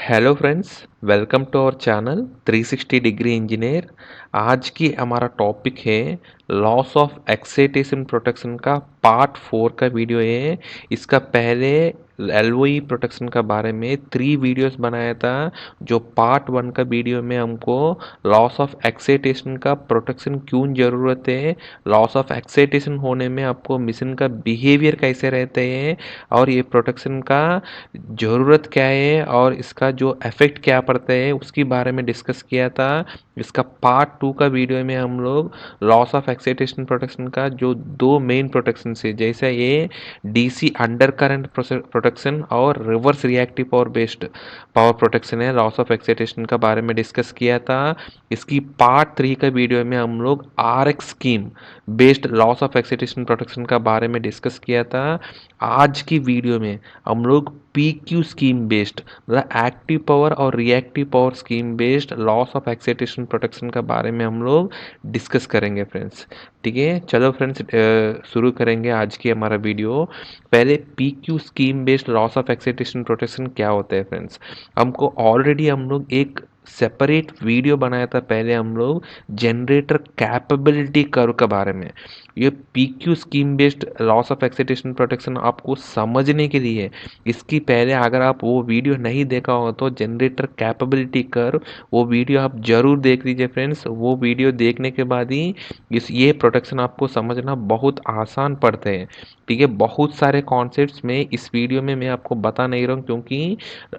Hello friends, welcome to our channel 360 degree engineer. आज की हमारा टॉपिक है लॉस ऑफ एक्साइटेशन प्रोटेक्शन का पार्ट 4 का वीडियो है। इसका पहले एलओई प्रोटेक्शन का बारे में 3 वीडियोस बनाया था। जो पार्ट 1 का वीडियो में हमको लॉस ऑफ एक्साइटेशन का प्रोटेक्शन क्यों ज़रूरत है, लॉस ऑफ एक्साइटेशन होने में आपको मिशन का बिहेवियर कैसे रहते हैं और ये प्रोटेक्शन का ज़रूरत क्या है और इसका जो इफ़ेक्ट क्या पड़ता है उसके बारे में डिस्कस किया था। इसका पार्ट 2 का वीडियो में हम लोग लॉस ऑफ एक्साइटेशन प्रोटेक्शन का जो 2 मेन प्रोटेक्शन है, जैसे ये डीसी अंडर करंट प्रोटेक्शन और reverse reactive power based power protection है, लॉस ऑफ एक्साइटेशन का बारे में डिस्कस किया था। इसकी पार्ट 3 का वीडियो में हम लोग RX scheme based loss of excitation protection का बारे में डिस्कस किया था। आज की वीडियो में हम लोग PQ स्कीम बेस्ड मतलब एक्टिव पावर और reactive power scheme based loss of excitation protection का बारे में हम लोग डिस्कस करेंगे फ्रेंड्स। ठीक है, चलो फ्रेंड्स, शुरू करेंगे आज की हमारा वीडियो। पहले PQ scheme based loss of excitation protection क्या होता है फ्रेंड्स। हमको ऑलरेडी हम लोग एक सेपरेट वीडियो बनाया था पहले हम लोग जनरेटर कैपेबिलिटी कर्व के बारे में। ये PQ scheme based loss of excitation protection आपको समझने के लिए, इसकी पहले अगर आप वो वीडियो नहीं देखा हो तो जनरेटर कैपेबिलिटी कर्व वो वीडियो आप जरूर देख लीजिए फ्रेंड्स। वो वीडियो देखने के बाद ही ये प्रोटेक्शन आपको समझना बहुत आसान पड़ते हैं। ठीक है, बहुत सारे कॉन्सेप्ट्स में इस वीडियो में मैं आपको बता नहीं रहा हूँ क्योंकि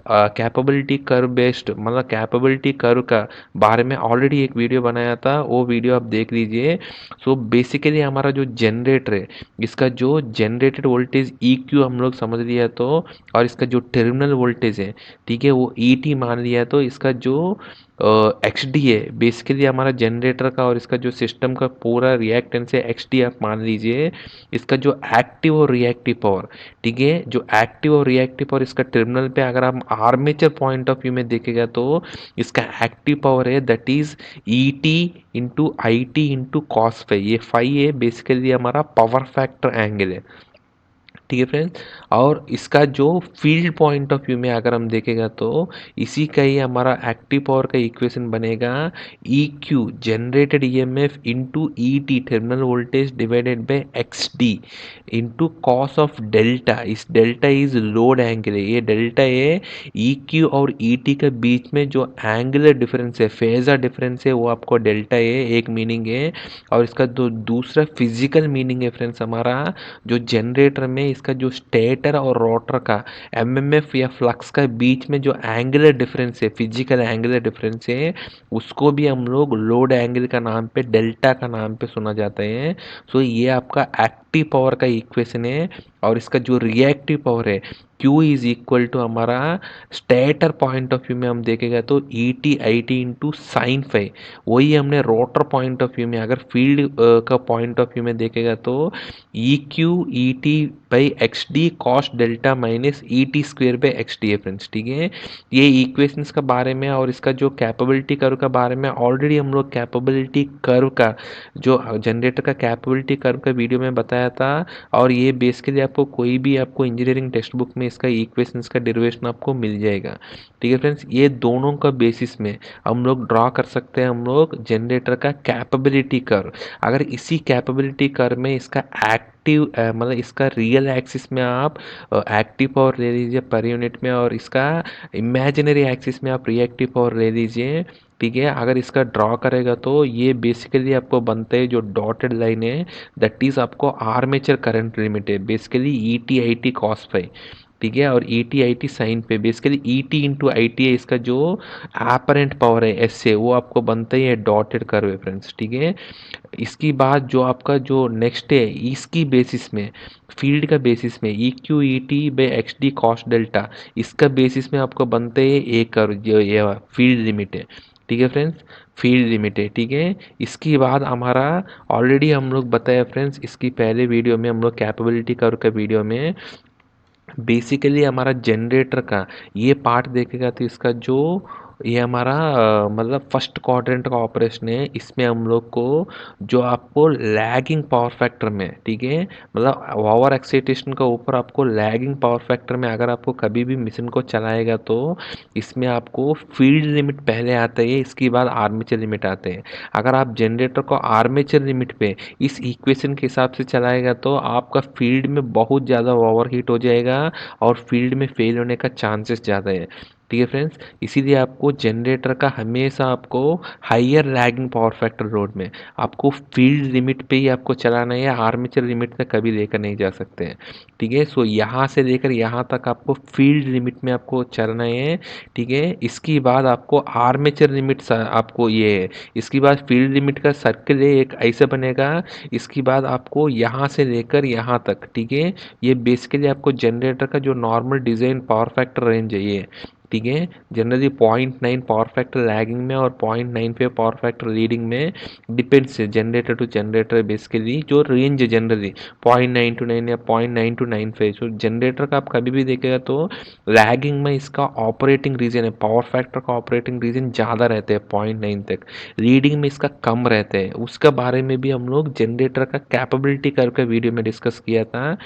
कैपेबिलिटी कर्व बेस्ड मतलब कैपेबिलिटी कर्व का बारे में ऑलरेडी एक वीडियो बनाया था, वो वीडियो आप देख लीजिए। सो बेसिकली हमारा जो जनरेटर है, इसका जो जनरेटेड वोल्टेज EQ हम लोग समझ लिया तो, और इसका जो टर्मिनल वोल्टेज है, ठीक है, वो ET मान लिया तो इसका जो XD है बेसिकली हमारा जनरेटर का और इसका जो सिस्टम का पूरा रिएक्टेंस है XD आप मान लीजिए। इसका जो एक्टिव और रिएक्टिव पावर, ठीक है, जो एक्टिव और रिएक्टिव पावर इसका टर्मिनल पे अगर हम आर्मेचर पॉइंट ऑफ व्यू में देखेगा तो इसका एक्टिव पावर है that is ET into IT into cos phi. ये फाई है बेसिकली हमारा पावर फैक्टर एंगल है। ठीक है फ्रेंड्स, और इसका जो फील्ड पॉइंट ऑफ व्यू में अगर हम देखेगा तो इसी का ही हमारा एक्टिव पावर का इक्वेशन बनेगा EQ generated EMF into ET terminal voltage divided by XD into cos of delta. इस डेल्टा इज लोड एंगल है, ये डेल्टा है EQ और ET के बीच में जो एंगुलर डिफरेंस है, फेजर डिफरेंस है, वो आपको डेल्टा है, एक मीनिंग है। और इसका दूसरा फिजिकल मीनिंग है फ्रेंड्स हमारा, जो जनरेटर में इसका जो स्टेटर और रोटर का MMF या फ्लक्स का बीच में जो एंगुलर डिफरेंस है, फिजिकल एंगुलर डिफरेंस है, उसको भी हम लोग लोड एंगल का नाम पे, डेल्टा का नाम पे सुना जाता है। सो ये आपका एक्टिव पावर का इक्वेशन है। और इसका जो रिएक्टिव पावर है Q इज इक्वल टू हमारा स्टेटर पॉइंट ऑफ व्यू में हम देखेगा तो ET इंटू साइन फाई। वही हमने रोटर पॉइंट ऑफ व्यू में अगर फील्ड का पॉइंट ऑफ व्यू में देखेगा तो EQ ET by XD cos delta minus ET square by XD है फ्रेंड्स। ठीक है, ये इक्वेशंस का बारे में और इसका जो कैपेबिलिटी कर्व का बारे में ऑलरेडी हम लोग कैपेबिलिटी कर्व का जो जनरेटर का कैपेबिलिटी कर्व का वीडियो में बताया था। और ये बेसिकली आपको कोई भी आपको इंजीनियरिंग टेक्स्ट बुक में इसका इक्वेशंस का डेरिवेशन आपको मिल जाएगा। ठीक है फ्रेंड्स, ये दोनों का बेसिस में हम लोग ड्रॉ कर सकते हैं हम लोग जनरेटर का कैपेबिलिटी कर्व। अगर इसी कैपेबिलिटी कर्व में इसका एक्टिव मतलब इसका रियल एक्सिस में आप एक्टिव पावर ले लीजिए पर यूनिट में, और इसका इमेजिनरी एक्सिस में आप रिएक्टिव पावर ले लीजिए। ठीक है, अगर इसका ड्रॉ करेगा तो ये बेसिकली आपको बनता है जो डॉटेड लाइन है दैट इज आपको आर्मेचर करंट लिमिट है basically ET IT cos phi. ठीक है, और ET IT साइन पे बेसिकली ET इंटू IT है, इसका जो एपरेंट पावर है S से वो आपको बनता ही है डॉटेड कर्व है फ्रेंड्स। ठीक है, इसकी बाद जो आपका जो नेक्स्ट है इसकी बेसिस में, फील्ड का बेसिस में EQ ET by XD cos delta, इसका बेसिस में आपको बनते हैं एक कर्व जो ये फील्ड लिमिट है। ठीक है फ्रेंड्स, फील्ड लिमिट है। ठीक है, इसके बाद हमारा ऑलरेडी हम लोग बताया फ्रेंड्स, इसकी पहले वीडियो में हम लोग कैपेबिलिटी कर्व का वीडियो में बेसिकली हमारा जनरेटर का ये पार्ट देखेगा तो इसका जो ये हमारा मतलब फर्स्ट क्वाड्रेंट का ऑपरेशन है। इसमें हम लोग को जो आपको लैगिंग पावर फैक्टर में, ठीक है, मतलब ओवर एक्साइटेशन का ऊपर आपको लैगिंग पावर फैक्टर में अगर आपको कभी भी मशीन को चलाएगा तो इसमें आपको फील्ड लिमिट पहले आता है, इसके बाद आर्मेचर लिमिट आते हैं। अगर आप जनरेटर को आर्मेचर लिमिट पे इस इक्वेशन के हिसाब से चलाएगा तो आपका फील्ड में बहुत ज़्यादा ओवर हीट हो जाएगा और फील्ड में फेल होने का चांसेस ज़्यादा है। ठीक है फ्रेंड्स, इसीलिए आपको जनरेटर का हमेशा आपको higher lagging power factor load में आपको फील्ड लिमिट पे ही आपको चलाना है, आर्मेचर लिमिट तक कभी लेकर नहीं जा सकते हैं। ठीक है, सो यहाँ से लेकर यहाँ तक आपको फील्ड लिमिट में आपको चलना है। ठीक है, इसके बाद आपको आर्मेचर लिमिट आपको ये है, इसके बाद फील्ड लिमिट का सर्कल है एक ऐसे बनेगा। इसके बाद आपको यहाँ से लेकर यहाँ तक, ठीक है, ये बेसिकली आपको जनरेटर का जो normal design power factor range है ये। ठीक है, जनरली 0.9 पावर फैक्टर लैगिंग में और 0.95 पावर फैक्टर लीडिंग में डिपेंड्स है जनरेटर टू जनरेटर। बेसिकली जो रेंज है जनरली 0.929 या 0.9 to 95। सो जनरेटर का आप कभी भी देखेगा तो लैगिंग में इसका ऑपरेटिंग रीजन है, पावर फैक्टर का ऑपरेटिंग रीजन ज़्यादा रहते हैं 0.9 तक, लीडिंग में इसका कम रहते हैं। उसके बारे में भी हम लोग जनरेटर का कैपेबिलिटी करके वीडियो में डिस्कस किया था।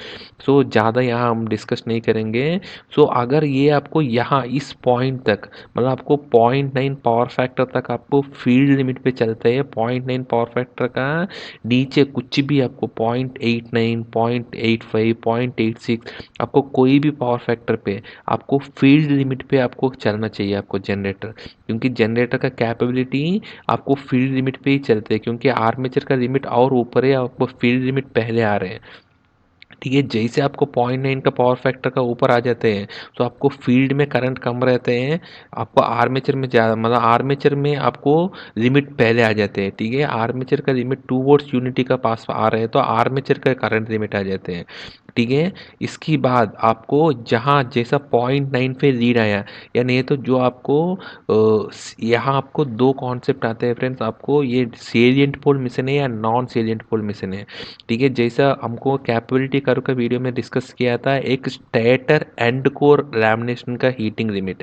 सो ज़्यादा यहाँ हम डिस्कस नहीं करेंगे। सो अगर ये आपको यहाँ इस पॉइंट तक, मतलब आपको 0.9 पावर फैक्टर तक आपको फील्ड लिमिट पे चलते हैं, 0.9 पावर फैक्टर का नीचे कुछ भी आपको 0.89 0.85 0.86 आपको कोई भी पावर फैक्टर पे आपको फील्ड लिमिट पे आपको चलना चाहिए आपको जनरेटर, क्योंकि जनरेटर का कैपेबिलिटी आपको फील्ड लिमिट पे ही चलते हैं, क्योंकि आर्मेचर का लिमिट और ऊपर है, आपको फील्ड लिमिट पहले आ रहे हैं। ठीक है, जैसे आपको 0.9 का पावर फैक्टर का ऊपर आ जाते हैं तो आपको फील्ड में करंट कम रहते हैं, आपको आर्मेचर में ज़्यादा, मतलब आर्मेचर में आपको लिमिट पहले आ जाते हैं। ठीक है, आर्मेचर का लिमिट 2 वोल्ट्स यूनिटी का पास आ रहे हैं तो आर्मेचर का करंट लिमिट आ जाते हैं। ठीक है, इसके बाद आपको जहाँ जैसा 0.9 पे लीड आया या नहीं तो जो आपको यहाँ आपको दो कॉन्सेप्ट आते हैं फ्रेंड्स, आपको ये सेलिएंट पोल मिशन है या नॉन सेलिएंट पोल मिशन है। ठीक है, जैसा हमको कैपेबिलिटी कर्व का वीडियो में डिस्कस किया था, एक स्टेटर एंड कोर लैमिनेशन का हीटिंग लिमिट।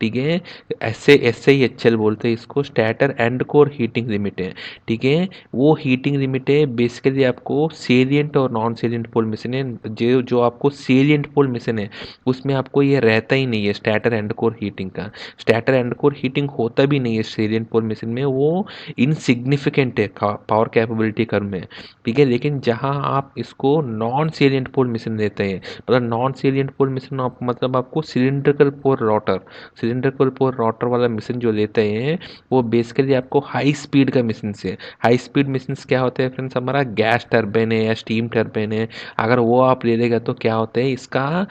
ठीक है, ऐसे ही एचएल बोलते हैं इसको, stator end core heating limit है। ठीक है, वो हीटिंग लिमिट है बेसिकली आपको सेलिएंट और नॉन सेलिएंट पोल मिशन है। जो जो आपको सेलिएंट पोल मिशन है उसमें आपको ये रहता ही नहीं है स्टेटर एंड कोर हीटिंग का, स्टेटर एंड कोर हीटिंग होता भी नहीं है सेलिएंट पोल मिशन में, वो इनसिग्निफिकेंट है पावर कैपेबिलिटी कर्व में। ठीक है, लेकिन जहाँ आप इसको नॉन सेलिएंट पोल मिशन लेते हैं, मतलब नॉन सेलिएंट पोल मिशन आप मतलब आपको cylindrical pole rotor, cylindrical pole rotor वाला मिशन जो लेते हैं वो बेसिकली आपको हाई स्पीड का मिशन से, हाई स्पीड मिशन क्या होते हैं फ्रेंड्स, हमारा गैस टर्बाइन है या स्टीम टर्बाइन है, अगर वो आप ले लेगा तो क्या होता है इसका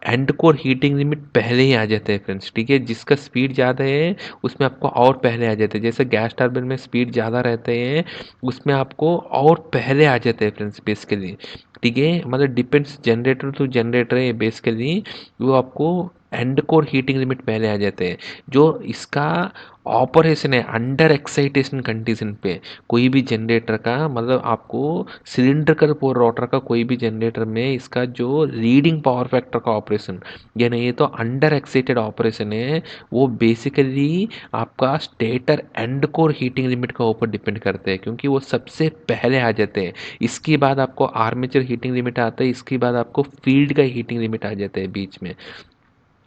एंड कोर हीटिंग लिमिट पहले ही आ जाते हैं फ्रेंड्स। ठीक है, जिसका स्पीड ज़्यादा है उसमें आपको और पहले आ जाते हैं, जैसे गैस टर्बाइन में स्पीड ज़्यादा रहते हैं उसमें आपको और पहले आ जाते हैं फ्रेंड्स बेसिकली। ठीक है, मतलब डिपेंड्स जनरेटर टू जनरेटर है बेसिकली, वो आपको एंड कोर हीटिंग लिमिट पहले आ जाते हैं। जो इसका ऑपरेशन है अंडर एक्साइटेशन कंडीशन पे, कोई भी जनरेटर का, मतलब आपको सिलिंड्रिकल पोल रोटर का कोई भी जनरेटर में इसका जो लीडिंग पावर फैक्टर का ऑपरेशन या नहीं तो अंडर एक्साइटेड ऑपरेशन है, वो बेसिकली आपका stator end core heating limit का ऊपर डिपेंड करते हैं, क्योंकि वो सबसे पहले आ जाते हैं। इसके बाद आपको आर्मेचर हीटिंग लिमिट आता है, इसके बाद आपको फील्ड का हीटिंग लिमिट आ जाता है बीच में।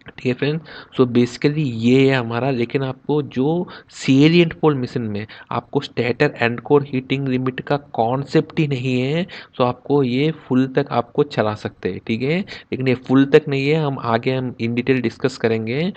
ठीक है फ्रेंड्स, सो बेसिकली ये है हमारा, लेकिन आपको जो सेलिएंट पोल मिशन में आपको stator end core heating limit का कॉन्सेप्ट ही नहीं है, सो आपको ये फुल तक आपको चला सकते हैं। ठीक है, लेकिन ये फुल तक नहीं है, हम आगे हम इन डिटेल डिस्कस करेंगे।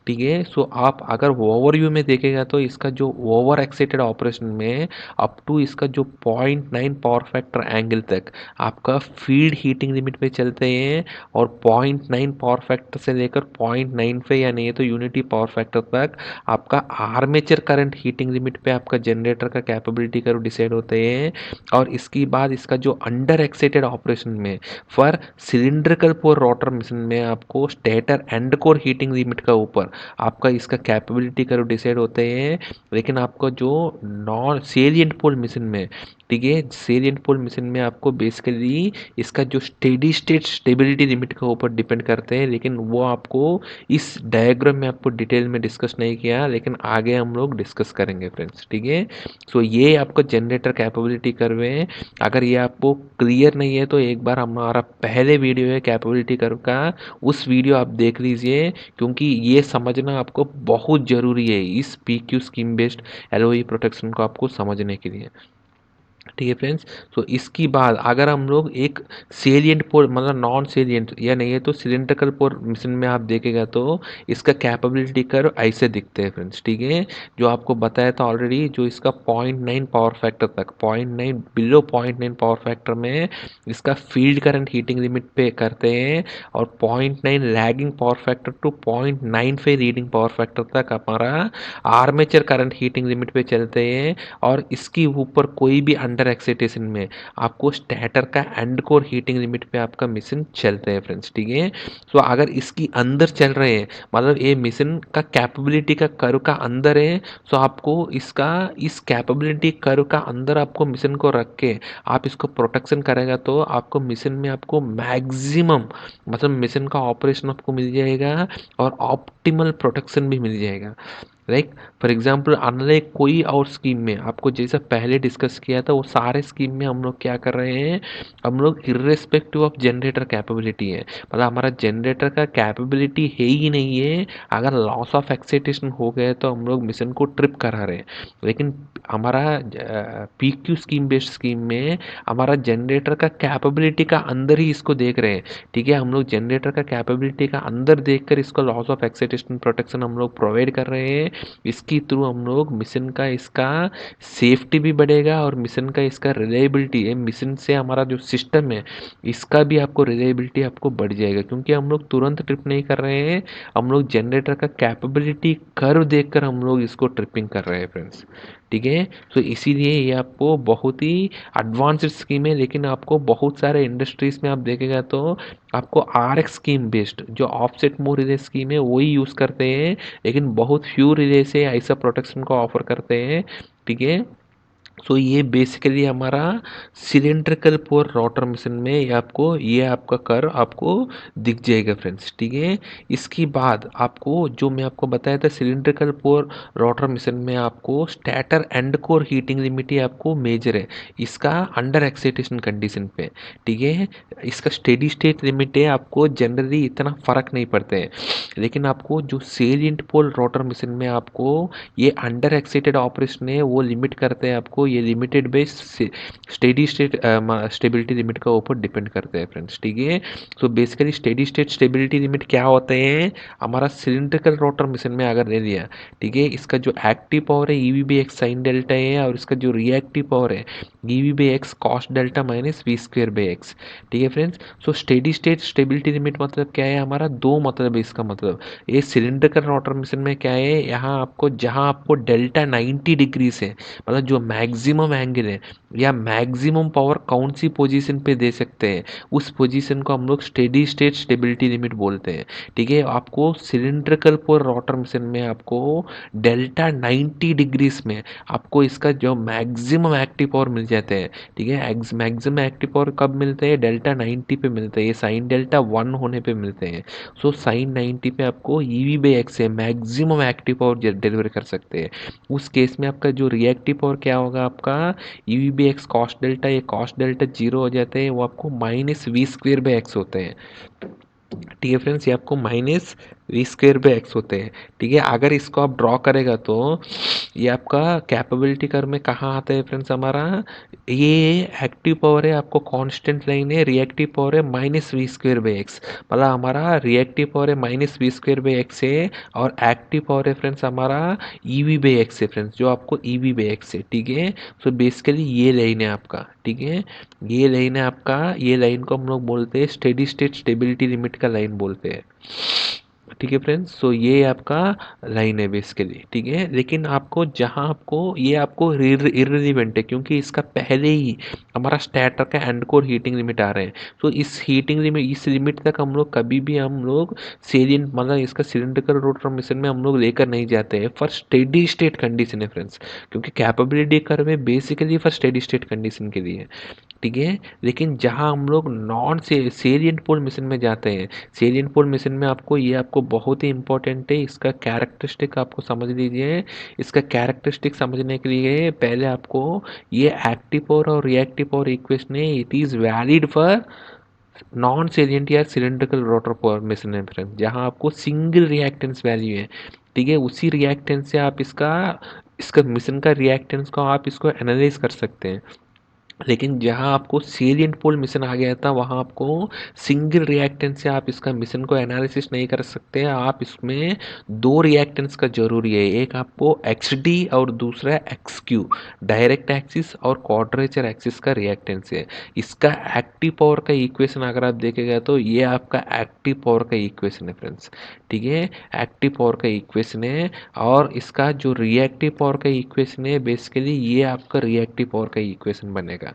ठीक है, सो आप अगर ओवरव्यू में देखेगा तो इसका जो ओवर एक्साइटेड ऑपरेशन में अप टू इसका जो 0.9 पावर फैक्टर एंगल तक आपका फील्ड हीटिंग लिमिट पे चलते हैं, और 0.9 पावर फैक्टर से लेकर 0.95 या नहीं तो यूनिटी पावर फैक्टर तक आपका आर्मेचर करंट हीटिंग लिमिट पे आपका जनरेटर का कैपेबिलिटी कर्व डिसाइड होते हैं। और इसके बाद इसका जो अंडर एक्साइटेड ऑपरेशन में for cylindrical pole rotor machine में आपको stator end core heating limit का ऊपर आपका इसका कैपेबिलिटी कर्व डिसाइड होते हैं। लेकिन आपको जो नॉन सेलिएंट पोल मशीन में, ठीक है। सेलिएंट पोल मिशन में आपको बेसिकली इसका जो स्टेडी स्टेट स्टेबिलिटी लिमिट के ऊपर डिपेंड करते हैं, लेकिन वो आपको इस डायग्राम में आपको डिटेल में डिस्कस नहीं किया, लेकिन आगे हम लोग डिस्कस करेंगे फ्रेंड्स, ठीक है। सो ये आपका जनरेटर कैपेबिलिटी कर्व है। अगर ये आपको क्लियर नहीं है तो एक बार हमारा पहले वीडियो है कैपेबिलिटी कर्व का, उस वीडियो आप देख लीजिए, क्योंकि ये समझना आपको बहुत ज़रूरी है इस PQ scheme based LOE protection को आपको समझने के लिए, ठीक है फ्रेंड्स। तो इसकी बाद अगर हम लोग एक सेलिएंट पोर मतलब नॉन सेलिएंट या नहीं है तो सिलेंड्रिकल पोर मिशन में आप देखेगा तो इसका कैपेबिलिटी कर्व ऐसे दिखते हैं फ्रेंड्स, ठीक है। जो आपको बताया था ऑलरेडी, जो इसका 0.9 पावर फैक्टर तक 0.9 बिलो 0.9 पावर फैक्टर में इसका फील्ड करंट हीटिंग लिमिट पे करते हैं, और 0.9 lagging power factor to 0.95 leading power factor तक हमारा आर्मेचर करंट हीटिंग लिमिट पे चलते हैं। और इसके ऊपर कोई भी अंडर एक्साइटेशन में आपको स्टैटर का एंड कोर हीटिंग लिमिट पे आपका मिशन चलते हैं फ्रेंड्स, ठीक है। तो अगर इसकी अंदर चल रहे हैं, मतलब ये मिशन का कैपेबिलिटी का कर्व का अंदर है, तो आपको इसका इस कैपेबिलिटी कर्व का अंदर आपको मिशन को रख के आप इसको प्रोटेक्शन करेगा तो आपको मिशन में आपको मैक्सिमम मतलब मिशन का ऑपरेशन आपको मिल जाएगा और ऑप्टिमल प्रोटेक्शन भी मिल जाएगा, राइट। फॉर एग्जाम्पल अनलाइक कोई और स्कीम में आपको जैसा पहले डिस्कस किया था, वो सारे स्कीम में हम लोग क्या कर रहे हैं, हम लोग इर्रेस्पेक्टिव ऑफ जनरेटर कैपेबिलिटी है, मतलब हमारा जनरेटर का कैपेबिलिटी है ही नहीं है, अगर लॉस ऑफ एक्साइटेशन हो गए तो हम लोग मिशन को ट्रिप करा रहे हैं। लेकिन हमारा PQ स्कीम बेस्ड स्कीम में हमारा जनरेटर का कैपेबिलिटी का अंदर ही इसको देख रहे हैं, ठीक है। हम लोग जनरेटर का कैपेबिलिटी का अंदर देखकर इसको लॉस ऑफ एक्साइटेशन प्रोटेक्शन हम लोग प्रोवाइड कर रहे हैं। इसके थ्रू हम लोग मिशन का इसका सेफ्टी भी बढ़ेगा और मिशन का इसका रिलायबिलिटी है, मिशन से हमारा जो सिस्टम है इसका भी आपको रिलायबिलिटी आपको बढ़ जाएगा, क्योंकि हम लोग तुरंत ट्रिप नहीं कर रहे हैं, हम लोग जनरेटर का कैपेबिलिटी कर्व देखकर हम लोग इसको ट्रिपिंग कर रहे हैं फ्रेंड्स, ठीक है। तो इसीलिए ये आपको बहुत ही एडवांस्ड स्कीम है, लेकिन आपको बहुत सारे इंडस्ट्रीज में आप देखेगा तो आपको RX स्कीम बेस्ड जो ऑफसेट मोर रिले स्कीम है वही यूज़ करते हैं, लेकिन बहुत फ्यू रिले से ऐसा प्रोटेक्शन को ऑफर करते हैं, ठीक है। सो ये बेसिकली हमारा सिलेंड्रिकल पोर रोटर मिशन में ये आपका कर्व आपको दिख जाएगा फ्रेंड्स, ठीक है। इसके बाद आपको जो मैं आपको बताया था सिलेंड्रिकल पोर रोटर मिशन में आपको stator end core heating limit ही आपको मेजर है इसका अंडर एक्साइटेशन कंडीशन पे, ठीक है। इसका स्टेडी स्टेट लिमिट है, आपको जनरली इतना फर्क नहीं पड़ता है, लेकिन आपको जो सेलिएंट पोल रोटर मिशन में आपको ये अंडर एक्साइटेड ऑपरेशन है वो लिमिट करते हैं आपको, ये limited base steady state stability limit का ऊपर डिपेंड करते हैं फ्रेंड्स, ठीक है। तो basically steady state stability limit क्या होते हैं, हमारा सिलिंड्रिकल रोटर मिशन में अगर ले लिया, ठीक है, इसका जो एक्टिव पावर है EV/X साइन डेल्टा है, और इसका जो रिएक्टिव पावर है EV/X cos delta minus V²/X, ठीक है फ्रेंड्स। सो स्टेडी स्टेट स्टेबिलिटी लिमिट मतलब क्या है, हमारा दो मतलब है इसका, मतलब ये सिलिंड्रिकल रोटर मिशन में क्या है, यहाँ आपको जहाँ आपको डेल्टा 90 डिग्री से मतलब जो मैक्सिमम एंगल है या मैक्सिमम पावर कौन सी पोजीशन पे दे सकते हैं, उस पोजीशन को हम लोग स्टेडी स्टेट स्टेबिलिटी लिमिट बोलते हैं, ठीक है। आपको सिलिंड्रिकल पोर रोटर मिशन में आपको डेल्टा 90 डिग्रीज में आपको इसका जो मैक्सिमम एक्टिव पावर मिल जाते हैं, ठीक है। मैक्सिमम एक्टिव पावर कब मिलते हैं, डेल्टा 90 पे मिलते हैं, ये साइन डेल्टा 1 होने पे मिलते हैं। सो साइन 90 पे आपको EV/X से मैक्सिमम एक्टिव पावर डिलीवर कर सकते हैं। उस केस में आपका जो रिएक्टिव पावर क्या होगा, आपका EV/X कॉस डेल्टा, ये कॉस डेल्टा 0 हो जाते हैं, वो आपको -V²/X होते हैं, ठीक है फ्रेंड्स। ये आपको -V²/X होते हैं, ठीक है। अगर इसको आप ड्रॉ करेगा तो ये आपका कैपेबिलिटी कर्व में कहाँ आता है फ्रेंड्स, हमारा ये एक्टिव पावर है आपको कांस्टेंट लाइन है, रिएक्टिव पावर है -V²/X, मतलब हमारा रिएक्टिव पावर है -V²/X है, और एक्टिव पावर है फ्रेंड्स हमारा EV/X है फ्रेंड्स, जो आपको EV/X है, ठीक है। सो बेसिकली ये लाइन है आपका, ठीक है, ये लाइन है आपका, ये लाइन को हम लोग बोलते हैं स्टेडी स्टेट स्टेबिलिटी लिमिट का लाइन बोलते हैं, ठीक है फ्रेंड्स। सो ये आपका लाइन है बेसिकली, ठीक है। लेकिन आपको जहाँ आपको ये आपको इर्रिलेवेंट है, क्योंकि इसका पहले ही हमारा स्टार्टर का एंड कोर हीटिंग लिमिट आ रहे हैं। तो इस हीटिंग लिमिट, इस लिमिट तक हम लोग कभी भी हम लोग सेलियंट मतलब इसका सिलेंड्रिकल रोटर मशीन में हम लोग लेकर नहीं जाते हैं फॉर स्टेडी स्टेट कंडीशन है फ्रेंड्स, क्योंकि कैपेबिलिटी कर्व है basically for steady state condition के लिए, ठीक है। लेकिन जहाँ हम लोग नॉन सेलियंट पोल मिशन में जाते हैं, सेलियंट पोल मिशन में आपको ये आपको बहुत ही इंपॉर्टेंट है, इसका कैरेक्टरिस्टिक आपको समझ लीजिए। इसका कैरेक्टरिस्टिक समझने के लिए पहले आपको ये एक्टिव पावर और रिएक्टिव पावर इक्वेशन है, it is valid for non salient या सिलेंड्रिकल रोटर पावर मिशन है फ्रेंड, जहाँ आपको सिंगल रिएक्टेंस वैल्यू है, ठीक है। उसी रिएक्टेंस से आप इसका इसका मिशन का रिएक्टेंस को आप इसको एनालाइज कर सकते हैं। लेकिन जहाँ आपको सेलिएंट पोल मिशन आ गया था, वहाँ आपको सिंगल रिएक्टेंस से आप इसका मिशन को एनालिसिस नहीं कर सकते। आप इसमें दो रिएक्टेंस का जरूरी है, एक आपको एक्स डी और दूसरा एक्स क्यू, डायरेक्ट एक्सिस और क्वाड्रेचर एक्सिस का रिएक्टेंस है। इसका एक्टिव पावर का इक्वेशन अगर आप देखेगा तो ये आपका एक्टिव पावर का इक्वेशन है फ्रेंड्स, ठीक है। एक्टिव पावर का इक्वेशन है, और इसका जो रिएक्टिव पावर का इक्वेशन है बेसिकली ये आपका रिएक्टिव पावर का इक्वेशन बनेगा।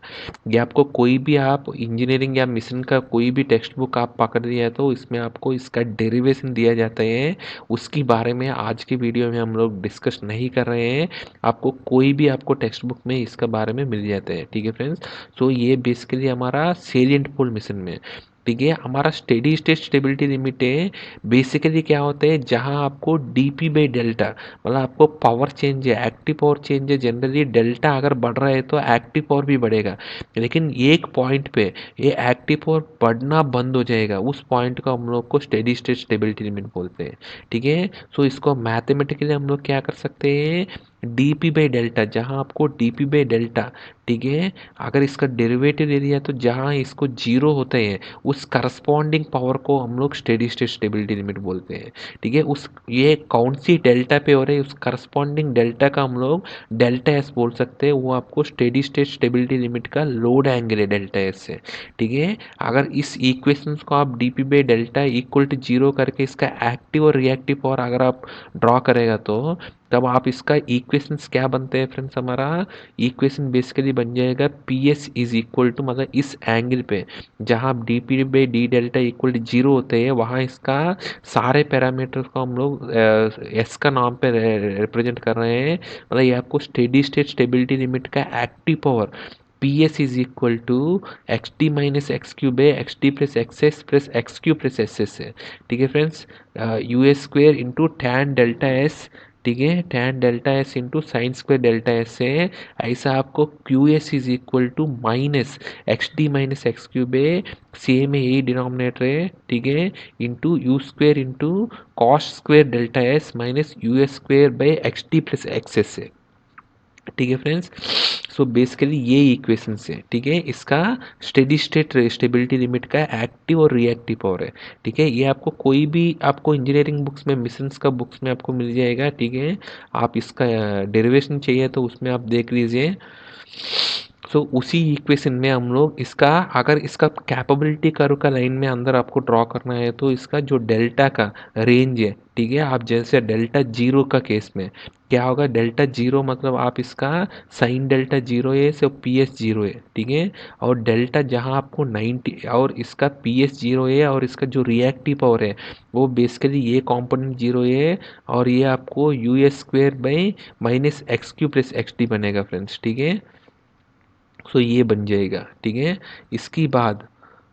ये आपको कोई भी आप इंजीनियरिंग या मिशन का कोई भी टेक्स्ट बुक आप पकड़ लिया है तो इसमें आपको इसका डेरिवेशन दिया जाता है। उसके बारे में आज की वीडियो में हम लोग डिस्कस नहीं कर रहे हैं, आपको कोई भी आपको टेक्स्ट बुक में इसका बारे में मिल जाता है, ठीक है फ्रेंड्स। सो ये बेसिकली हमारा सेलिएंट पोल मिशन में, ठीक है। हमारा स्टेडी स्टेट स्टेबिलिटी लिमिट है बेसिकली क्या होता है, जहां आपको डीपी बाई डेल्टा मतलब आपको पावर चेंज है, एक्टिव पावर चेंज है, जनरली डेल्टा अगर बढ़ रहा है तो एक्टिव पावर भी बढ़ेगा। लेकिन एक पॉइंट पे ये एक्टिव पावर बढ़ना बंद हो जाएगा, उस पॉइंट को हम लोग को स्टेडी स्टेट स्टेबिलिटी लिमिट बोलते हैं, ठीक है। सो इसको मैथमेटिकली हम लोग क्या कर सकते हैं, डीपी बाई डेल्टा, जहाँ आपको डीपी बाई डेल्टा, ठीक है, अगर इसका डेरिवेटिव ले लिया तो जहाँ इसको जीरो होते हैं उस करस्पॉन्डिंग पावर को हम लोग स्टेडी स्टेट स्टेबिलिटी लिमिट बोलते हैं, ठीक है। उस ये कौन सी डेल्टा पे हो रहा है उस करस्पॉन्डिंग डेल्टा का हम लोग डेल्टा एस बोल सकते हैं, वो आपको स्टेडी स्टेट स्टेबिलिटी लिमिट का लोड एंगल है डेल्टा एस से, ठीक है। अगर इस इक्वेशंस को आप DP by delta equal to zero करके इसका एक्टिव और रिएक्टिव पावर अगर आप ड्रॉ करेगा तो तब आप इसका इक्वेशंस क्या बनते हैं फ्रेंड्स, हमारा इक्वेशन बेसिकली बन जाएगा P S is equal to मतलब इस एंगल पे जहाँ आप D P by D delta equal to zero होते हैं वहाँ इसका सारे पैरामीटर्स को हम लोग एस का नाम पे रिप्रेजेंट कर रहे हैं। मतलब ये आपको स्टेडी स्टेट स्टेबिलिटी लिमिट का active power P S is equal to X T minus X Q by X T plus X S plus X Q plus S S है, ठीक है friends. U S square into tan delta S, ठीक है, tan delta S into sine square delta S से ऐसा आपको Q S is equal to minus X D minus X Q by same है यही डिनोमिनेटर है, ठीक है, into you square into cos square delta S minus you S square by X T plus X S है, ठीक है friends. So basically ये equation है, ठीक है। इसका स्टेडी स्टेट स्टेबिलिटी लिमिट का एक्टिव और रिएक्टिव पावर है, ठीक है। ये आपको कोई भी आपको इंजीनियरिंग बुक्स में मिशंस का बुक्स में आपको मिल जाएगा, ठीक है। आप इसका डेरिवेशन चाहिए तो उसमें आप देख लीजिए। सो उसी इक्वेशन में हम लोग इसका अगर इसका कैपेबिलिटी कर्व का लाइन में अंदर आपको ड्रॉ करना है तो इसका जो डेल्टा का रेंज है, ठीक है, आप जैसे डेल्टा जीरो का केस में क्या होगा, डेल्टा जीरो मतलब आप इसका साइन डेल्टा जीरो है सो पी एस जीरो है, ठीक है। और डेल्टा जहाँ आपको 90 और इसका पी एस जीरो है और इसका जो रिएक्टिव पावर है वो बेसिकली ये कंपोनेंट जीरो है, और ये आपको you S square by minus X Q plus x D बनेगा फ्रेंड्स, ठीक है। सो ये बन जाएगा, ठीक है। इसके बाद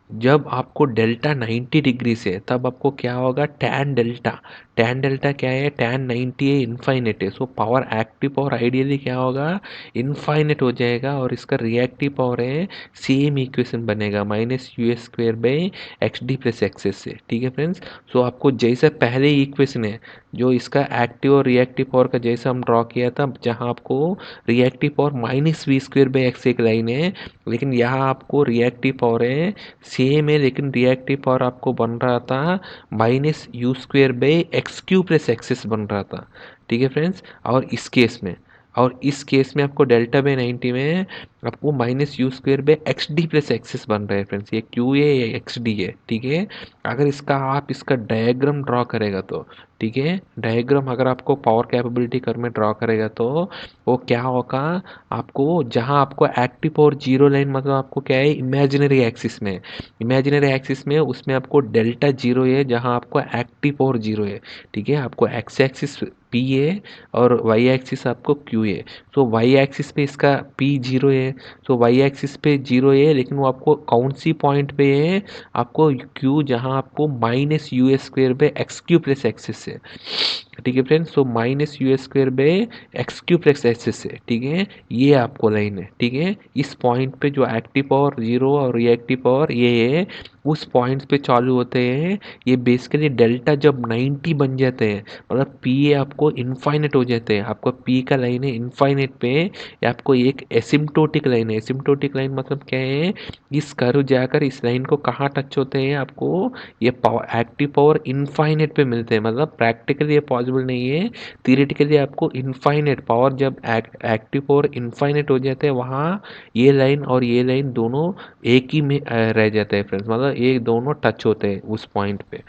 जब आपको डेल्टा 90 डिग्री से तब आपको क्या होगा, टैन डेल्टा, टैन डेल्टा क्या है, टैन 90 है, इनफाइनेट है। So power active power ideally क्या होगा, इनफाइनेट हो जाएगा, और इसका रिएक्टिव पावर है सेम इक्वेशन बनेगा minus you S square by x D plus X S से, ठीक है फ्रेंड्स। सो आपको जैसा पहले इक्वेशन है जो इसका एक्टिव और रिएक्टिव पावर का जैसा हम ड्रॉ किया था, जहाँ आपको reactive power minus V square by X एक लाइन है, लेकिन यहाँ आपको रिएक्टिव पावर है सेम है, लेकिन रिएक्टिव पावर आपको बन रहा था minus U square by X Q plus X S बन रहा था, ठीक है फ्रेंड्स। और इस केस में और इस केस में आपको डेल्टा बाय 90 में आपको minus U square by x D plus axis बन रहा है फ्रेंड्स, ये क्यू है ये एक्स डी है, ठीक है। अगर इसका आप इसका डायग्राम ड्रॉ करेगा तो, ठीक है, डायग्राम अगर आपको पावर कैपेबिलिटी कर्व में ड्रॉ करेगा तो वो क्या होगा, आपको जहाँ आपको एक्टिव और जीरो लाइन मतलब आपको क्या है इमेजिनरी एक्सिस में, इमेजिनरी एक्सिस में उसमें आपको डेल्टा जीरो है जहाँ आपको एक्टिव और जीरो है, ठीक है। आपको एक्स एक्सिस पी है और वाई एक्सिस आपको क्यू है। तो वाई एक्सिस पे इसका पी जीरो है, तो वाई एक्सिस पे जीरो है, लेकिन वो आपको कौन सी पॉइंट पे है, आपको क्यू जहाँ आपको माइनस यू एस स्क्वेयर पे एक्स क्यू प्लस एक्सिस है, ठीक है फ्रेंड्स। तो माइनस यू एस स्क्वेयर पे एक्स क्यू प्लस एक्सिस है, ठीक है, ये आपको लाइन है, ठीक है। इस पॉइंट पे जो एक्टिव पावर जीरो और रिएक्टिव पावर ये है, उस पॉइंट्स पे चालू होते हैं। ये बेसिकली डेल्टा जब 90 बन जाते हैं मतलब पी आपको इनफाइनेट हो जाते हैं, आपको पी का लाइन है इनफाइनेट पे, ये आपको एक एसिम्प्टोटिक लाइन है। एसिम्प्टोटिक लाइन मतलब क्या है, इस कर्व जाकर इस लाइन को कहाँ टच होते हैं, आपको ये पावर एक्टिव पावर इनफाइनेट पे मिलते हैं। मतलब प्रैक्टिकली ये पॉसिबल नहीं है, थियरेटिकली आपको इनफाइनेट पावर जब एक्टिव पावर इनफाइनेट हो जाते हैं वहाँ ये लाइन और ये लाइन दोनों एक ही में रह जाते हैं फ्रेंड्स, मतलब ये दोनों टच होते हैं उस पॉइंट पे,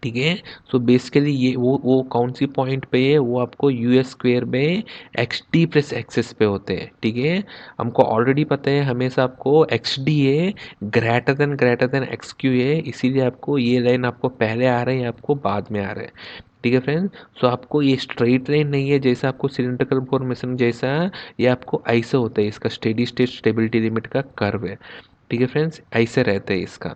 ठीक है। सो बेसिकली ये वो कौन सी पॉइंट पे है, वो आपको यू एस स्क्वेयर में एक्स डी प्लस एक्सेस पे होते हैं, ठीक है। हमको ऑलरेडी पता है हमेशा आपको एक्स डी है ग्रेटर देन एक्स क्यू है, इसीलिए आपको ये लाइन आपको पहले आ रहे हैं आपको बाद में आ रहे हैं, ठीक है फ्रेंड्स। सो आपको ये स्ट्रेट लाइन नहीं है जैसा आपको सिलिंड्रिकल फॉर्मेशन जैसा, ये आपको ऐसे होता है, इसका स्टेडी स्टेट स्टेबिलिटी लिमिट का कर्व है, ठीक है फ्रेंड्स, ऐसे रहते हैं इसका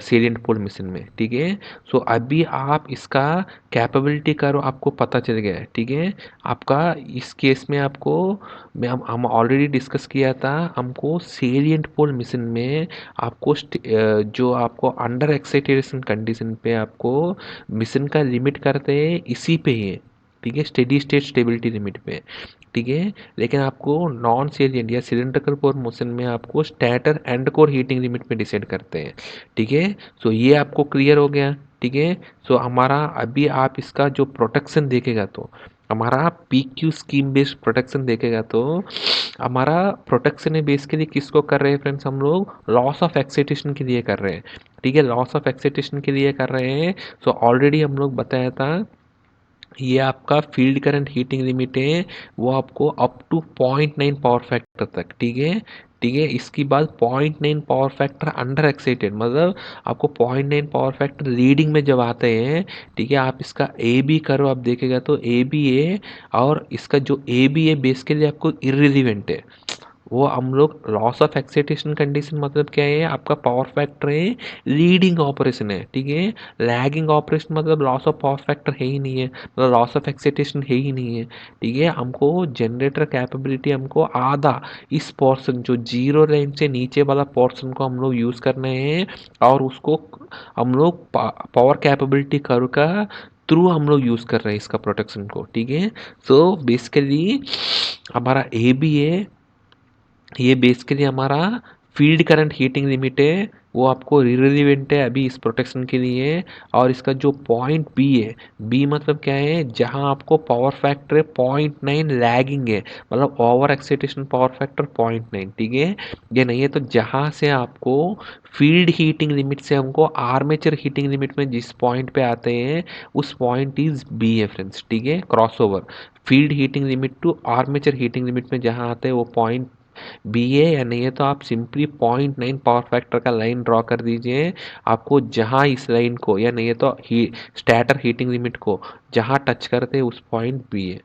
सेलिएंट पोल मिशन में, ठीक है। सो अभी आप इसका कैपेबिलिटी करो आपको पता चल गया है, ठीक है। आपका इस केस में आपको मैं हम ऑलरेडी डिस्कस किया था, हमको सेलिएंट पोल मिशन में आपको जो आपको अंडर एक्साइटेशन कंडीशन पे आपको मिशन का लिमिट करते हैं इसी पे ही है, ठीक है, स्टेडी स्टेट स्टेबिलिटी लिमिट पे, ठीक है। लेकिन आपको नॉन सेलिएंट या सिलिंड्रिकल कोर मोशन में आपको stator end core heating limit पे डिसाइड करते हैं, ठीक है। सो ये आपको क्लियर हो गया, ठीक है। सो हमारा अभी आप इसका जो प्रोटेक्शन देखेगा तो हमारा P Q scheme based protection देखेगा तो हमारा प्रोटेक्शन है बेसिकली किसको कर रहे हैं फ्रेंड्स, हम लोग लॉस ऑफ एक्साइटेशन के लिए कर रहे हैं, ठीक है, लॉस ऑफ एक्साइटेशन के लिए कर रहे हैं। सो ऑलरेडी हम लोग बताया था ये आपका फील्ड करंट हीटिंग लिमिट है, वो आपको अप टू 0.9 पावर फैक्टर तक, ठीक है, ठीक है। इसके बाद 0.9 पावर फैक्टर अंडर एक्साइटेड मतलब आपको 0.9 पावर फैक्टर लीडिंग में जब आते हैं, ठीक है, आप इसका ए बी कर्व आप देखेगा तो ए बी है, और इसका जो ए बी है बेसिकली आपको इर्रिलीवेंट है, वो हम लोग लॉस ऑफ एक्साइटेशन कंडीशन मतलब क्या है, आपका पावर फैक्टर है लीडिंग ऑपरेशन है, ठीक है। लैगिंग ऑपरेशन मतलब लॉस ऑफ पावर फैक्टर है ही नहीं है, मतलब लॉस ऑफ एक्साइटेशन है ही नहीं है, ठीक है। हमको जनरेटर कैपेबिलिटी हमको आधा इस पोर्शन जो जीरो लाइन से नीचे वाला पोर्शन को हम लोग यूज़ करना है, और उसको हम लोग पावर कैपेबिलिटी कर्व का थ्रू हम लोग यूज़ कर रहे हैं इसका प्रोटेक्शन को, ठीक है। सो बेसिकली हमारा ए बी है, ये बेसिकली हमारा फील्ड करंट हीटिंग लिमिट है, वो आपको रिलेवेंट है अभी इस प्रोटेक्शन के लिए। और इसका जो पॉइंट बी है, बी मतलब क्या है, जहां आपको पावर फैक्टर है 0.9 लैगिंग है, मतलब ओवर एक्साइटेशन पावर फैक्टर 0.9, ठीक है। ये नहीं है तो जहां से आपको फील्ड हीटिंग लिमिट से हमको आर्मेचर हीटिंग लिमिट में जिस पॉइंट पे आते हैं उस पॉइंट इज बी है फ्रेंड्स, ठीक है, crossover field heating limit to armature heating limit में जहां आते हैं वो पॉइंट बी है, या नहीं है तो आप सिंपली 0.9 पावर फैक्टर का लाइन ड्रॉ कर दीजिए, आपको जहां इस लाइन को या नहीं है तो स्टैटर हीटिंग लिमिट को जहां टच करते हैं उस पॉइंट बी है,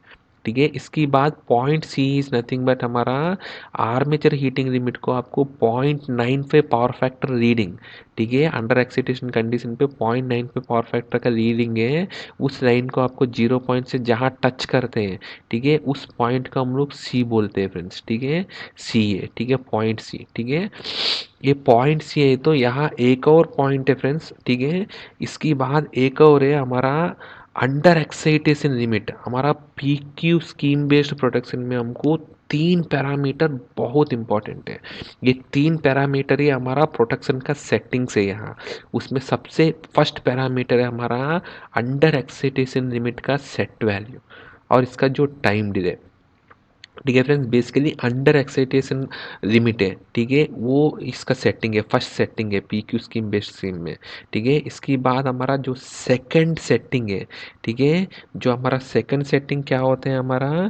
ठीक है। इसके बाद point C is nothing but हमारा आर्मेचर हीटिंग लिमिट को आपको 0.95 पावर फैक्टर रीडिंग, ठीक है, अंडर एक्साइटेशन कंडीशन पे 0.95 पावर फैक्टर का रीडिंग है, उस लाइन को आपको जीरो पॉइंट से जहाँ टच करते हैं, ठीक है, उस पॉइंट को हम लोग सी बोलते हैं फ्रेंड्स, ठीक है, सी है, ठीक है, पॉइंट सी, ठीक है। ये पॉइंट सी है तो यहाँ एक और पॉइंट है फ्रेंड्स, ठीक है। इसके बाद एक और है हमारा अंडर एक्साइटेशन लिमिट, हमारा P Q scheme based protection में हमको तीन पैरामीटर बहुत इंपॉर्टेंट है। ये तीन पैरामीटर ही हमारा प्रोटेक्शन का सेटिंग्स है यहाँ, उसमें सबसे फर्स्ट पैरामीटर है हमारा अंडर एक्साइटेशन लिमिट का सेट वैल्यू, और इसका जो टाइम डिले, ठीक है friends, basically under excitation limit है, ठीक है, वो इसका सेटिंग है, फर्स्ट सेटिंग है P Q scheme based scheme में, ठीक है। इसके बाद हमारा जो सेकंड सेटिंग है, ठीक है, जो हमारा सेकंड सेटिंग क्या होता है हमारा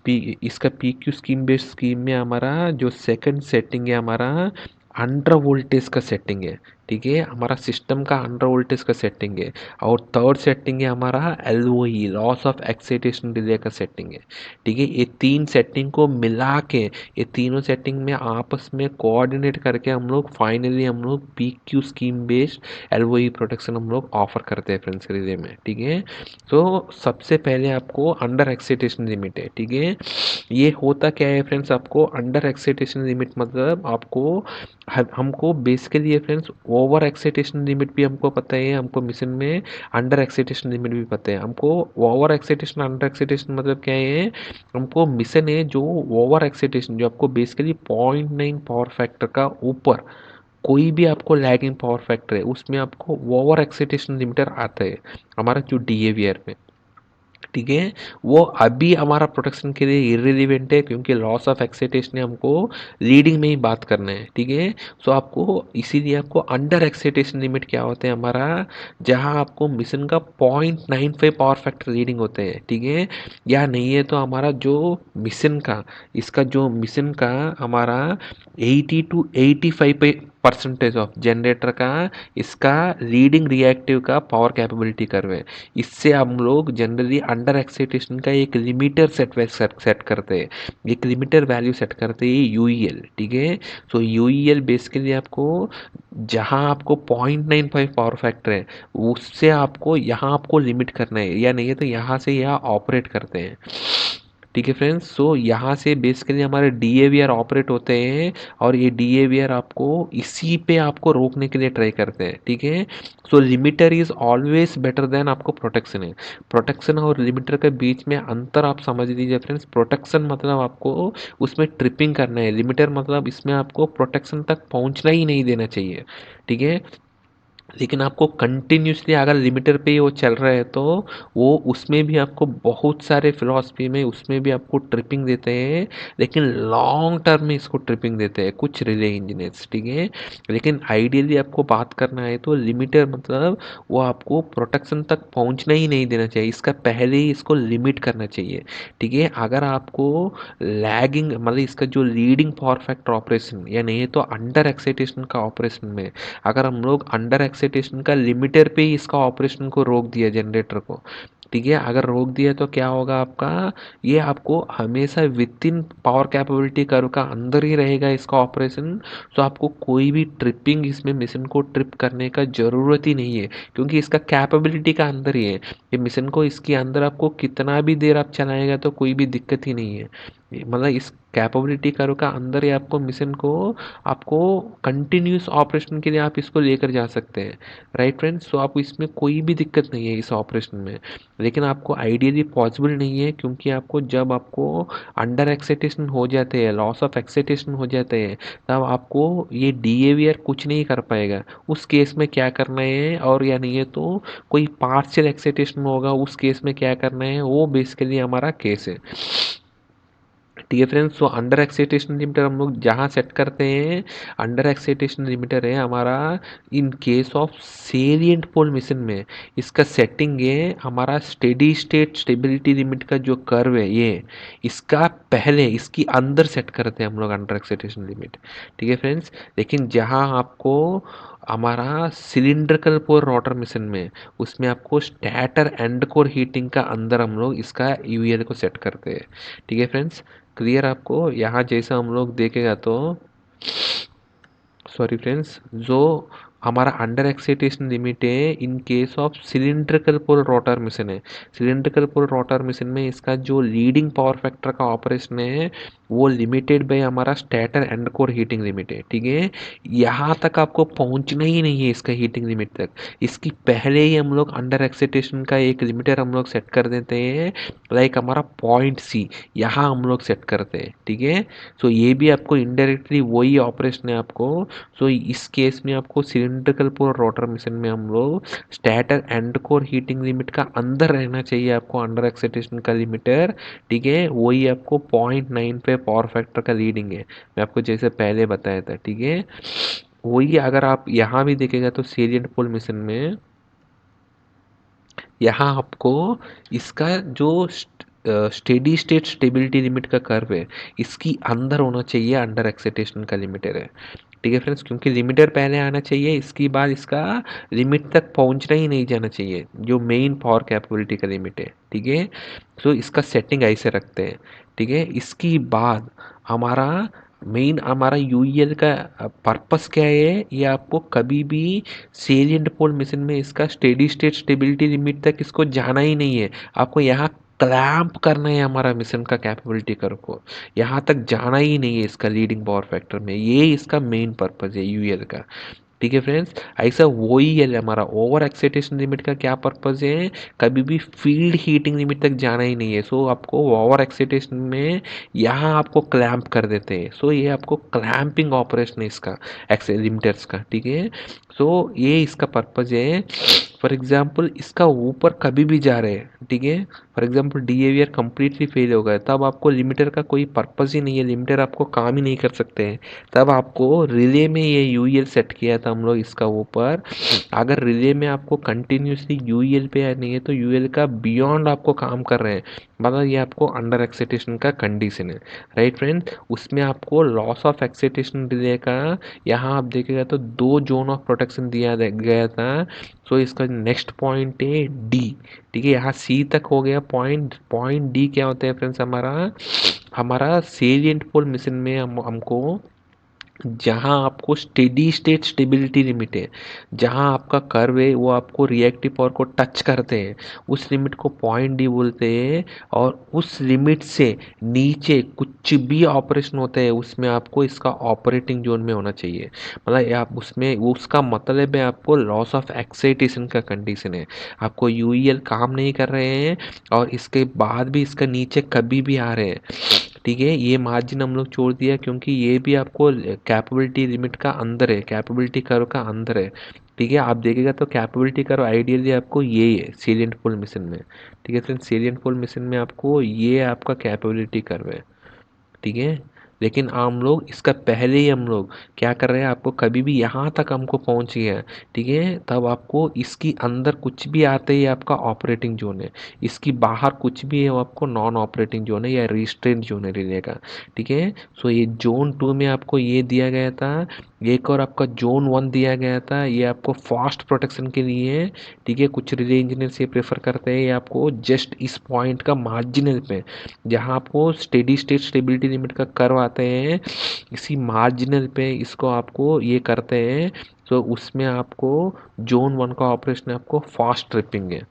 इसका P Q scheme based scheme में हमारा जो सेकंड सेटिंग है हमारा अंडर वोल्टेज का सेटिंग है, ठीक है, हमारा सिस्टम का अंडर वोल्टेज का सेटिंग है। और थर्ड सेटिंग है हमारा L O E, loss of excitation delay का सेटिंग है, ठीक है। ये तीन सेटिंग को मिला के, ये तीनों सेटिंग में आपस में कोऑर्डिनेट करके हम लोग फाइनली हम लोग P Q scheme based L O E protection हम लोग ऑफर करते हैं फ्रेंड्स रिले में, ठीक है। तो सबसे पहले आपको अंडर एक्साइटेशन लिमिट है, ठीक है। ये होता क्या है फ्रेंड्स, आपको अंडर एक्साइटेशन लिमिट मतलब आपको हमको बेसिकली ये फ्रेंड्स ओवर एक्साइटेशन लिमिट भी हमको पता है, हमको मिशन में अंडर एक्साइटेशन लिमिट भी पता है हमको। ओवर एक्साइटेशन अंडर एक्साइटेशन मतलब क्या है, हमको मिशन है जो ओवर एक्साइटेशन, जो आपको बेसिकली 0.9 पावर फैक्टर का ऊपर कोई भी आपको लैगिंग पावर फैक्टर है उसमें आपको ओवर एक्साइटेशन लिमिटर आता है हमारा जो डीएवीआर में, ठीक है। वो अभी हमारा प्रोटेक्शन के लिए इर्रिलेवेंट है क्योंकि लॉस ऑफ एक्साइटेशन हमको रीडिंग में ही बात करना है, ठीक है। सो आपको इसीलिए आपको अंडर एक्साइटेशन लिमिट क्या होता है हमारा, जहां आपको मिशन का 0.95 पावर फैक्टर रीडिंग होते हैं, ठीक है। या नहीं है तो हमारा जो मिशन का, इसका जो मिशन का हमारा 80 to 85% ऑफ जनरेटर का इसका रीडिंग रिएक्टिव का पावर कैपेबिलिटी कर्व है। इससे हम लोग जनरली अंडर एक्साइटेशन का एक लिमिटर सेट करते हैं, एक लिमिटर वैल्यू सेट करते हैं यूईएल, ठीक है। सो यूईएल बेसिकली आपको जहां आपको 0.95 पावर फैक्टर है उससे आपको यहाँ आपको लिमिट करना है, या नहीं है तो यहाँ से यहाँ ऑपरेट करते हैं, ठीक है फ्रेंड्स। सो यहाँ से बेसिकली हमारे डीएवीआर ऑपरेट होते हैं और ये डीएवीआर आपको इसी पे आपको रोकने के लिए ट्राई करते हैं, ठीक है। So limiter is always better than आपको प्रोटेक्शन है। प्रोटेक्शन और लिमिटर के बीच में अंतर आप समझ लीजिए फ्रेंड्स, प्रोटेक्शन मतलब आपको उसमें ट्रिपिंग करना है, लिमिटर मतलब इसमें आपको प्रोटेक्शन तक पहुंचना ही नहीं देना चाहिए, ठीक है। लेकिन आपको कंटिन्यूसली अगर लिमिटर पे ही वो चल रहा है तो वो उसमें भी आपको बहुत सारे फिलॉसफी में उसमें भी आपको ट्रिपिंग देते हैं, लेकिन लॉन्ग टर्म में इसको ट्रिपिंग देते हैं कुछ रिले इंजीनियर्स, ठीक है। लेकिन आइडियली आपको बात करना है तो लिमिटर मतलब वो आपको प्रोटेक्शन तक पहुंचना ही नहीं देना चाहिए, इसका पहले ही इसको लिमिट करना चाहिए, ठीक है। अगर आपको लैगिंग मतलब इसका जो लीडिंग पावर फैक्टर ऑपरेशन या नहीं तो अंडर एक्साइटेशन का ऑपरेशन में अगर हम लोग अंडर एक्साइटेशन का लिमिटर पे ही इसका ऑपरेशन को रोक दिया जनरेटर को, ठीक है, अगर रोक दिया तो क्या होगा आपका, ये आपको हमेशा with in power capability curve का अंदर ही रहेगा इसका ऑपरेशन। तो आपको कोई भी ट्रिपिंग इसमें मिशन को ट्रिप करने का ज़रूरत ही नहीं है क्योंकि इसका कैपेबिलिटी का अंदर ही है। ये मिशन को इसके अंदर आपको कितना भी देर आप चलाएगा तो कोई भी दिक्कत ही नहीं है, मतलब इस कैपेबिलिटी कर्व का अंदर ही आपको मिशन को आपको कंटिन्यूस ऑपरेशन के लिए आप इसको लेकर जा सकते हैं, राइट फ्रेंड्स। सो आपको इसमें कोई भी दिक्कत नहीं है इस ऑपरेशन में, लेकिन आपको आइडियली पॉसिबल नहीं है क्योंकि आपको जब आपको अंडर एक्साइटेशन हो जाते हैं, लॉस ऑफ एक्साइटेशन हो जाते हैं, तब आपको ये डीएवीआर कुछ नहीं कर पाएगा। उस केस में क्या करना है, और या नहीं है तो कोई पार्शियल एक्साइटेशन होगा उस केस में क्या करना है, वो बेसिकली हमारा केस है, ठीक है friends. So under excitation limiter हम लोग जहाँ सेट करते हैं, अंडर एक्साइटेशन लिमिटर है हमारा in case of salient pole machine में, इसका सेटिंग है हमारा स्टेडी स्टेट स्टेबिलिटी लिमिट का जो कर्व है ये, इसका पहले इसकी अंदर सेट करते हैं हम लोग अंडर एक्साइटेशन लिमिट, ठीक है फ्रेंड्स। लेकिन जहाँ आपको हमारा सिलिंड्रिकल पोल रोटर मिशन में उसमें आपको स्टैटर एंड कोर हीटिंग का अंदर हम लोग इसका यूएल को सेट करते हैं, ठीक है फ्रेंड्स। क्लियर आपको यहाँ जैसा हम लोग देखेगा तो, सॉरी फ्रेंड्स, जो हमारा अंडर एक्साइटेशन लिमिट है in case of cylindrical pole rotor machine है, सिलिंड्रिकल पोल रोटर मिशन में इसका जो लीडिंग पावर फैक्टर का ऑपरेशन है वो लिमिटेड बाय हमारा stator end core heating limit है, ठीक है। यहाँ तक आपको पहुँचना ही नहीं है इसका हीटिंग लिमिट तक, इसकी पहले ही हम लोग अंडर एक्साइटेशन का एक लिमिटर हम लोग सेट कर देते हैं, लाइक हमारा पॉइंट सी यहाँ हम लोग सेट करते हैं, ठीक है। सो ये भी आपको इनडायरेक्टली वही ऑपरेशन है आपको। सो इस केस में आपको cylinder cylindrical pole rotor machine में हम लोग stator end core heating limit का अंदर रहना चाहिए आपको, अंडर एक्साइटेशन का लिमिटर, ठीक है। वही आपको 0.9 पे पावर फैक्टर का लीडिंग है, मैं आपको जैसे पहले बताया था, ठीक है। वही अगर आप यहाँ भी देखेगा तो सेलिएंट पोल मशीन में यहाँ आपको इसका जो स्टेडी स्टेट स्टेबिलिटी लिमिट का कर्व है, इसकी अंदर होना चाहिए अंडर एक्साइटेशन का लिमिटर है, ठीक है फ्रेंड्स। क्योंकि लिमिटर पहले आना चाहिए, इसके बाद इसका लिमिट तक पहुंचना ही नहीं जाना चाहिए, जो मेन पावर कैपेबिलिटी का लिमिट है, ठीक है। तो इसका सेटिंग ऐसे रखते हैं, ठीक है। इसके बाद हमारा मेन हमारा यूईएल का पर्पस क्या है, ये आपको कभी भी सेलिएंट पोल मशीन में इसका स्टेडी स्टेट स्टेबिलिटी लिमिट तक इसको जाना ही नहीं है, आपको यहाँ क्लैंप करना है हमारा मिशन का कैपेबिलिटी कर्व को, यहाँ तक जाना ही नहीं है इसका लीडिंग पावर फैक्टर में, ये इसका मेन पर्पस है यूएल का, ठीक है फ्रेंड्स। ऐसा वही है हमारा ओवर एक्साइटेशन लिमिट का क्या पर्पस है, कभी भी फील्ड हीटिंग लिमिट तक जाना ही नहीं है। सो आपको ओवर एक्साइटेशन में यहाँ आपको क्लैंप कर देते हैं, सो ये आपको क्लैंपिंग ऑपरेशन है इसका एक्से लिमिटर्स का, ठीक है। सो ये इसका पर्पस है। फॉर एग्जाम्पल इसका ऊपर कभी भी जा रहे हैं, ठीक है। फॉर एग्जाम्पल डीएवीआर कंप्लीटली फेल हो गया, तब आपको लिमिटर का कोई पर्पस ही नहीं है, लिमिटर आपको काम ही नहीं कर सकते हैं, तब आपको रिले में ये यूएल सेट किया था हम लोग इसका ऊपर। अगर रिले में आपको कंटिन्यूसली यूएल पे नहीं है तो यूएल का बियॉन्ड आपको काम कर रहे हैं, मतलब ये आपको अंडर एक्साइटेशन का कंडीशन है, राइट फ्रेंड। उसमें आपको लॉस ऑफ एक्साइटेशन रिले का यहाँ आप देखेगा तो 2 जोन ऑफ प्रोटेक्शन दिया गया था। सो इसका नेक्स्ट पॉइंट है डी, ठीक है। यहाँ सी तक हो गया पॉइंट, पॉइंट डी क्या होता है फ्रेंड्स, हमारा हमारा सेलिएंट पोल मिशन में हमको जहाँ आपको स्टेडी स्टेट स्टेबिलिटी लिमिट है, जहाँ आपका कर्व है वो आपको रिएक्टिव पावर को टच करते हैं, उस लिमिट को पॉइंट डी बोलते हैं। और उस लिमिट से नीचे कुछ भी ऑपरेशन होता है उसमें आपको इसका ऑपरेटिंग जोन में होना चाहिए, मतलब आप उसमें वो उसका मतलब है आपको लॉस ऑफ एक्साइटेशन का कंडीशन है, आपको यूईएल काम नहीं कर रहे हैं और इसके बाद भी इसका नीचे कभी भी आ रहे हैं, ठीक है। ये मार्जिन हम लोग छोड़ दिया क्योंकि ये भी आपको कैपेबिलिटी लिमिट का अंदर है, कैपेबिलिटी कर्व का अंदर है, ठीक है। आप देखिएगा तो कैपेबिलिटी कर्व आइडियली आपको ये है सेलिएंट पोल मिशन में, ठीक है फ्रेंड। सेलिएंट पोल मिशन में आपको ये आपका कैपेबिलिटी कर्व है, ठीक है। लेकिन हम लोग इसका पहले ही हम लोग क्या कर रहे हैं, आपको कभी भी यहाँ तक हमको पहुँच गया, ठीक है, तब आपको इसकी अंदर कुछ भी आते ही आपका ऑपरेटिंग जोन है, इसकी बाहर कुछ भी है वो आपको नॉन ऑपरेटिंग जोन है या रिस्ट्रेंट जोन है रिले का, ठीक है। सो ये जोन 2 में आपको ये दिया गया था, एक और आपका जोन 1 दिया गया था, ये आपको फास्ट प्रोटेक्शन के लिए है, ठीक है। कुछ रिले इंजीनियर्स ये प्रेफर करते हैं ये आपको जस्ट इस पॉइंट का मार्जिनल पे, जहाँ आपको स्टेडी स्टेट स्टेबिलिटी लिमिट का कर्व आते हैं, इसी मार्जिनल पे इसको आपको ये करते हैं। तो उसमें आपको जोन 1 का ऑपरेशन आपको फास्ट ट्रिपिंग है,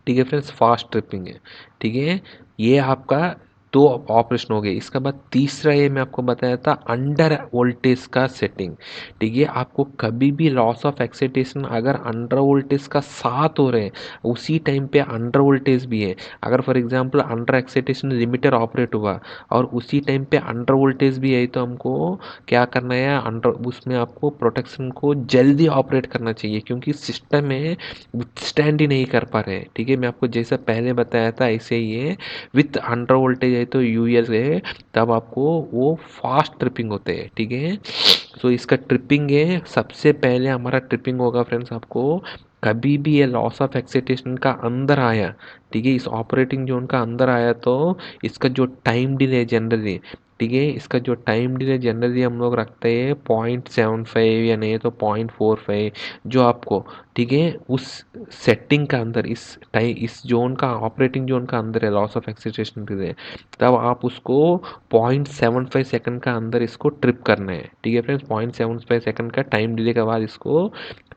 ठीक है फ्रेंड्स, फास्ट ट्रिपिंग है, ठीक है। ये आपका 2 ऑपरेशन हो गए। इसके बाद तीसरा ये मैं आपको बताया था अंडर वोल्टेज का सेटिंग, ठीक है। आपको कभी भी लॉस ऑफ एक्साइटेशन अगर अंडर वोल्टेज का साथ हो रहे हैं, उसी टाइम पे अंडर वोल्टेज भी है, अगर for example under excitation limiter operate हुआ और उसी टाइम पे अंडर वोल्टेज भी है, तो हमको क्या करना है, अंडर उसमें आपको प्रोटेक्शन को जल्दी ऑपरेट करना चाहिए क्योंकि सिस्टम में विथस्टैंड ही नहीं कर पा रहे हैं, ठीक है। मैं आपको जैसा पहले बताया था ऐसे ही है, विथ अंडर वोल्टेज है तो यूएस है, तब आपको वो फास्ट ट्रिपिंग होते हैं, ठीक है। सो इसका ट्रिपिंग है, सबसे पहले हमारा ट्रिपिंग होगा फ्रेंड्स, आपको कभी भी ये लॉस ऑफ एक्साइटेशन का अंदर आया, ठीक है, इस ऑपरेटिंग जोन का अंदर आया तो इसका जो टाइम डिले जनरली, ठीक है, इसका जो टाइम डिले जनरली हम लोग रखते हैं 0.75 या नहीं तो 0.45, जो आपको, ठीक है, उस सेटिंग का अंदर इस जोन का ऑपरेटिंग जोन का अंदर है लॉस ऑफ एक्सीलरेशन के लिए, तब आप उसको 0.75 सेकंड का अंदर इसको ट्रिप करना है, ठीक है फ्रेंड्स। 0.75 सेकंड का टाइम डिले के बाद इसको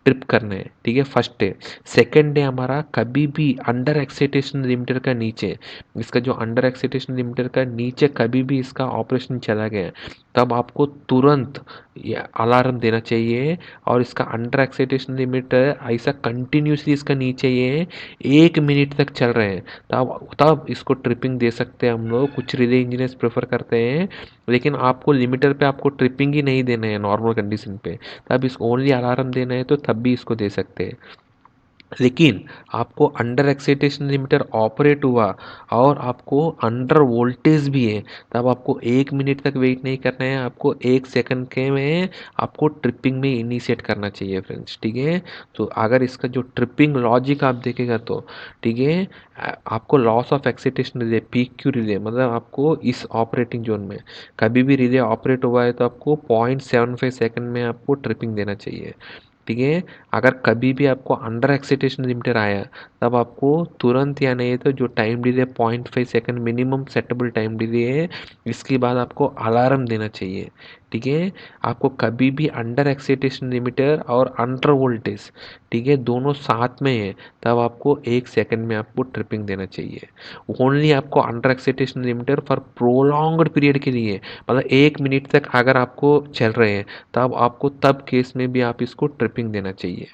ट्रिप करना है, ठीक है, फर्स्ट डे। सेकेंड डे हमारा कभी भी अंडर एक्साइटेशन लिमिटर का नीचे, इसका जो अंडर एक्साइटेशन लिमिटर का नीचे कभी भी इसका ऑपरेशन चला गया, तब आपको तुरंत अलार्म देना चाहिए। और इसका अंडर एक्साइटेशन लिमिटर ऐसा कंटिन्यूसली इसका नीचे ये 1 मिनट तक चल रहे हैं, तब इसको ट्रिपिंग दे सकते हैं हम लोग। कुछ रिले इंजीनियर्स प्रेफर करते हैं, लेकिन आपको लिमिटर पे आपको ट्रिपिंग ही नहीं देना है नॉर्मल कंडीशन पे, तब इसको ओनली अलार्म देना है, तो तब भी इसको दे सकते हैं। लेकिन आपको अंडर एक्साइटेशन लिमिटर ऑपरेट हुआ और आपको अंडर वोल्टेज भी है, तब आपको 1 मिनट तक वेट नहीं करना है, आपको 1 सेकंड के में आपको ट्रिपिंग में इनिशिएट करना चाहिए फ्रेंड्स, ठीक है। तो अगर इसका जो ट्रिपिंग लॉजिक आप देखेगा तो, ठीक है, आपको loss of excitation relay, PQ relay, मतलब आपको इस ऑपरेटिंग जोन में कभी भी रिले ऑपरेट हुआ है तो आपको 0.75 सेकंड में आपको ट्रिपिंग देना चाहिए, ठीक है। अगर कभी भी आपको अंडर एक्साइटेशन लिमिटर आया, तब आपको तुरंत या नहीं तो जो time delay 0.5 second minimum settable time delay है, इसके बाद आपको अलार्म देना चाहिए, ठीक है। आपको कभी भी अंडर एक्साइटेशन लिमिटर और अंडर वोल्टेज, ठीक है, दोनों साथ में है, तब आपको 1 सेकंड में आपको ट्रिपिंग देना चाहिए। ओनली आपको under excitation limiter for prolonged period के लिए, मतलब 1 मिनट तक अगर आपको चल रहे हैं, तब आपको तब केस में भी आप इसको ट्रिपिंग देना चाहिए,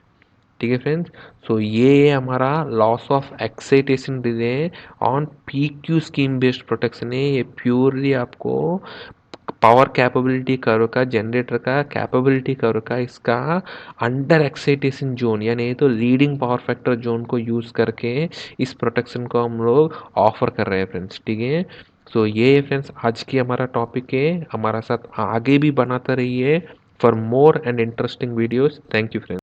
ठीक है फ्रेंड्स। सो ये हमारा loss of excitation delay on PQ scheme based protection है। ये प्योरली आपको पावर कैपेबिलिटी कर्व का, जनरेटर का कैपेबिलिटी कर्व का, इसका अंडर एक्साइटेशन जोन यानी तो लीडिंग पावर फैक्टर जोन को यूज़ करके इस प्रोटेक्शन को हम लोग ऑफर कर रहे हैं फ्रेंड्स, ठीक है। सो ये फ्रेंड्स आज की हमारा टॉपिक है, हमारा साथ आगे भी बनाता रहिए for more and interesting videos. Thank you friends.